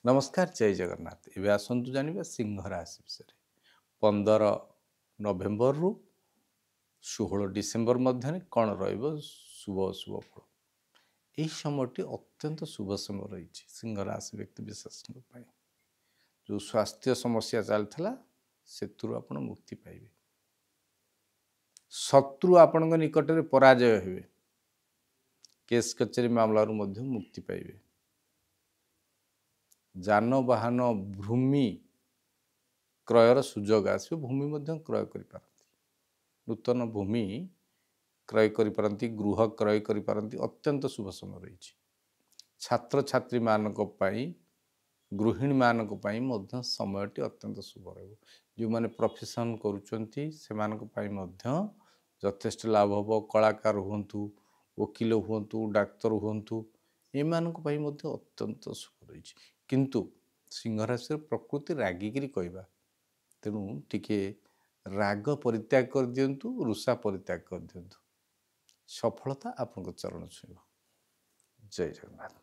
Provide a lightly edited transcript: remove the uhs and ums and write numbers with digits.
नमस्कार जय जगन्नाथ एवं आसतु जानिबा सिंह राशि विषय 15 नवेम्बर रु 16 डिसेम्बर मध्य कौन शुभ अशुभ फल यही समयटी अत्यंत शुभ समय रही सिंह राशि व्यक्ति विशेष जो स्वास्थ्य समस्या चलता से आपण मुक्ति पाइबे। शत्रु आपण निकट में पराजय हुए केस कचेरी मामला मुक्ति पाइबे। जानवाहन भूमि क्रयर सुजोग आसो भूमि क्रय कर नूतन भूमि क्रय कर गृह क्रय कर अत्यंत शुभ समय रही छात्र छात्री मानक गृहिणी मानक समयटी अत्यंत शुभ रही जो मैंने प्रोफेशन करुँच यथेष्ट लाभ हम कलाकार हूँ वकिल हूँ डाक्तर हूँ एमानक अत्यंत शुभ रही किंतु सिंह राशि प्रकृति रागिकी कहवा तेणु टिके राग परित्याग कर दिंतु रुषा परित्याग कर दिंतु सफलता आपन चरण छुईब। जय जगन्नाथ।